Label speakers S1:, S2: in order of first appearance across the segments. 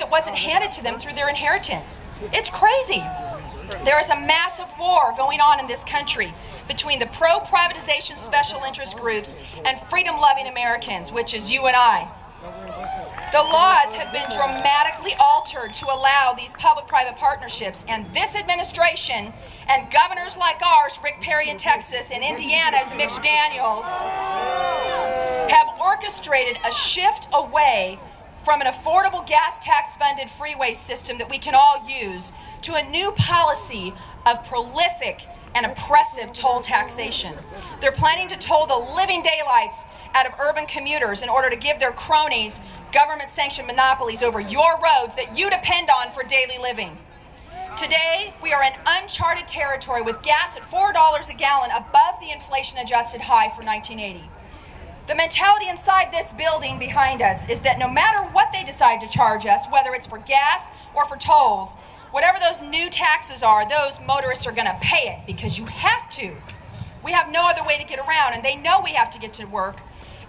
S1: that wasn't handed to them through their inheritance. It's crazy. There is a massive war going on in this country between the pro-privatization special interest groups and freedom-loving Americans, which is you and I. The laws have been dramatically altered to allow these public-private partnerships, and this administration and governors like ours, Rick Perry in Texas and Indiana's Mitch Daniels, have orchestrated a shift away from an affordable gas tax-funded freeway system that we can all use to a new policy of prolific and oppressive toll taxation. They're planning to toll the living daylights out of urban commuters in order to give their cronies government-sanctioned monopolies over your roads that you depend on for daily living. Today, we are in uncharted territory with gas at $4 a gallon above the inflation-adjusted high for 1980. The mentality inside this building behind us is that no matter what they decide to charge us, whether it's for gas or for tolls, whatever those new taxes are, those motorists are going to pay it because you have to. We have no other way to get around, and they know we have to get to work,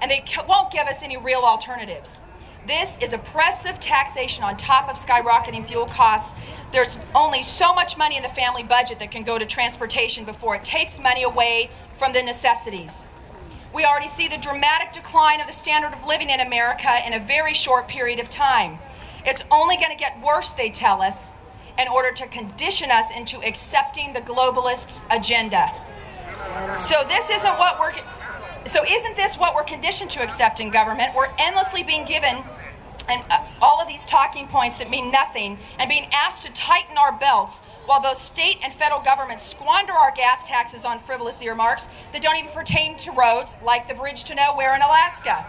S1: and they won't give us any real alternatives. This is oppressive taxation on top of skyrocketing fuel costs. There's only so much money in the family budget that can go to transportation before it takes money away from the necessities. We already see the dramatic decline of the standard of living in America in a very short period of time. It's only going to get worse, they tell us, in order to condition us into accepting the globalists' agenda. So isn't this what we're conditioned to accept in government? We're endlessly being given all of these talking points that mean nothing and being asked to tighten our belts while both state and federal governments squander our gas taxes on frivolous earmarks that don't even pertain to roads like the bridge to nowhere in Alaska.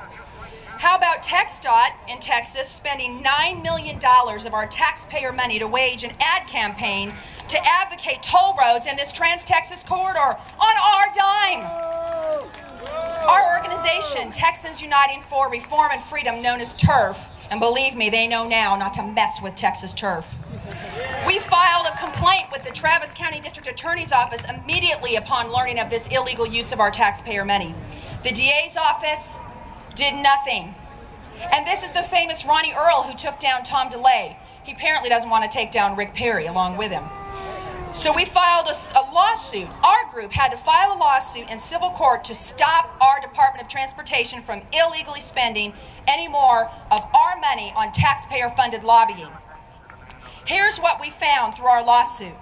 S1: How about TxDOT in Texas spending $9 million of our taxpayer money to wage an ad campaign to advocate toll roads in this Trans-Texas corridor on our dime? Our organization, Texans Uniting for Reform and Freedom, known as TURF, and believe me, they know now not to mess with Texas TURF. We filed a complaint with the Travis County District Attorney's Office immediately upon learning of this illegal use of our taxpayer money. The DA's office did nothing. And this is the famous Ronnie Earl who took down Tom DeLay. He apparently doesn't want to take down Rick Perry along with him. So we filed a lawsuit. Our group had to file a lawsuit in civil court to stop our Department of Transportation from illegally spending any more of our money on taxpayer-funded lobbying. Here's what we found through our lawsuit.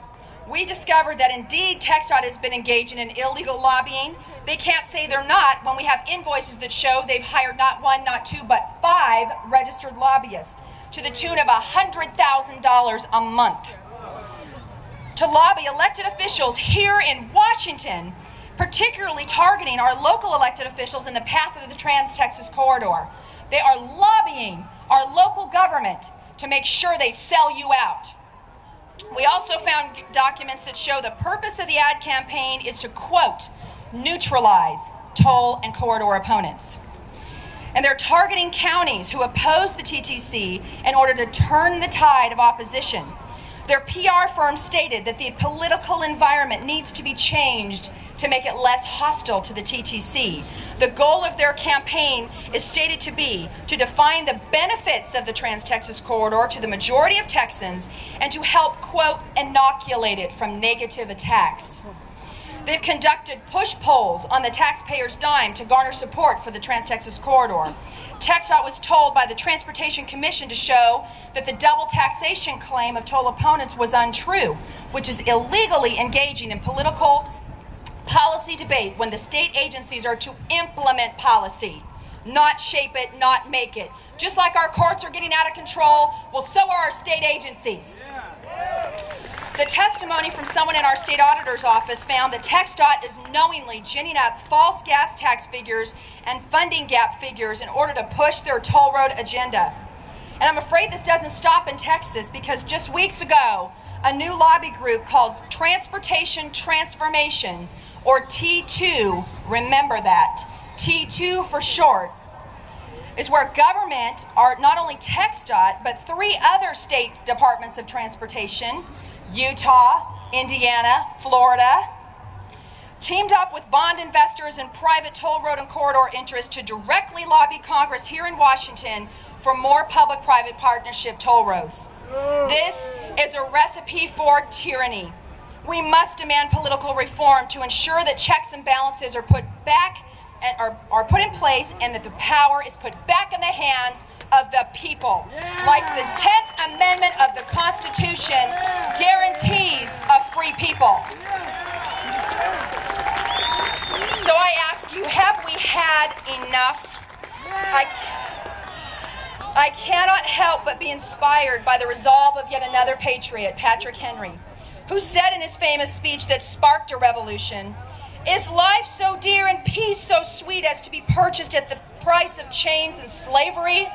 S1: We discovered that indeed TxDOT has been engaging in illegal lobbying. They can't say they're not when we have invoices that show they've hired not one, not two, but 5 registered lobbyists to the tune of $100,000 a month to lobby elected officials here in Washington, particularly targeting our local elected officials in the path of the Trans-Texas corridor. They are lobbying our local government to make sure they sell you out. We also found documents that show the purpose of the ad campaign is to, quote, neutralize toll and corridor opponents. And they're targeting counties who oppose the TTC in order to turn the tide of opposition. Their PR firm stated that the political environment needs to be changed to make it less hostile to the TTC. The goal of their campaign is stated to be to define the benefits of the Trans-Texas corridor to the majority of Texans and to help, quote, inoculate it from negative attacks. They've conducted push polls on the taxpayer's dime to garner support for the Trans-Texas corridor. TxDOT was told by the Transportation Commission to show that the double taxation claim of toll opponents was untrue, which is illegally engaging in political policy debate when the state agencies are to implement policy, not shape it, not make it. Just like our courts are getting out of control, well, so are our state agencies. The testimony from someone in our state auditor's office found that TxDOT is knowingly ginning up false gas tax figures and funding gap figures in order to push their toll road agenda. And I'm afraid this doesn't stop in Texas because just weeks ago, a new lobby group called Transportation Transformation, or T2, remember that, T2 for short, is where government, are not only TxDOT, but 3 other state departments of transportation, Utah, Indiana, Florida, teamed up with bond investors and private toll road and corridor interests to directly lobby Congress here in Washington for more public-private partnership toll roads. This is a recipe for tyranny. We must demand political reform to ensure that checks and balances are put back are put in place and that the power is put back in the hands of the people. Like the 10th Amendment of the Constitution guarantees a free people. So I ask you, have we had enough? I cannot help but be inspired by the resolve of yet another patriot, Patrick Henry, who said in his famous speech that sparked a revolution, "Is life so dear and peace so sweet as to be purchased at the price of chains and slavery?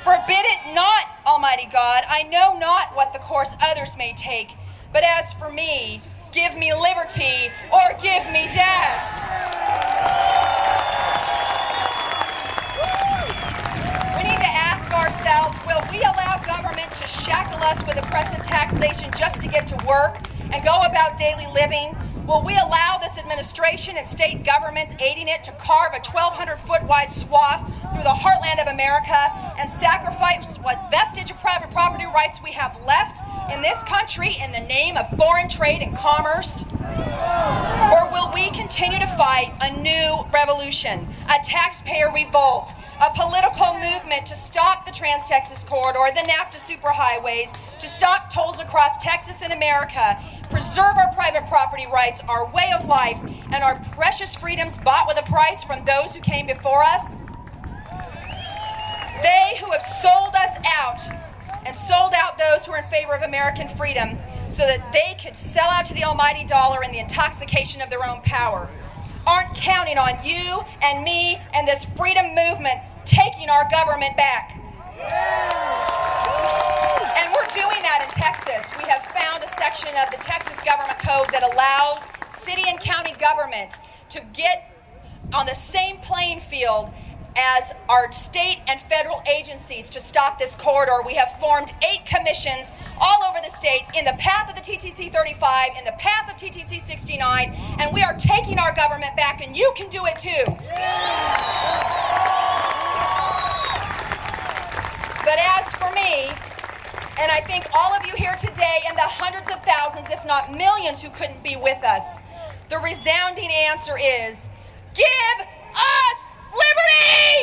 S1: Forbid it not, Almighty God. I know not what the course others may take, but as for me, give me liberty or give me death." We need to ask ourselves, will we allow government to shackle us with oppressive taxation just to get to work and go about daily living? Will we allow this administration and state governments aiding it to carve a 1,200-foot wide swath through the heartland of America and sacrifice what vestige of private property rights we have left in this country in the name of foreign trade and commerce? Or will we continue to fight a new revolution, a taxpayer revolt, a political movement to stop the Trans-Texas Corridor, the NAFTA superhighways, to stop tolls across Texas and America, preserve our private property rights, our way of life, and our precious freedoms bought with a price from those who came before us? They who have sold us out and sold out those who are in favor of American freedom so that they could sell out to the almighty dollar in the intoxication of their own power, aren't counting on you and me and this freedom movement taking our government back. And we're doing that in Texas. We have found a section of the Texas Government Code that allows city and county government to get on the same playing field as our state and federal agencies to stop this corridor. We have formed 8 commissions all over the state in the path of the TTC 35, in the path of TTC 69, and we are taking our government back, and you can do it too. But as for me, and I think all of you here today and the hundreds of thousands, if not millions, who couldn't be with us, the resounding answer is, give us liberty!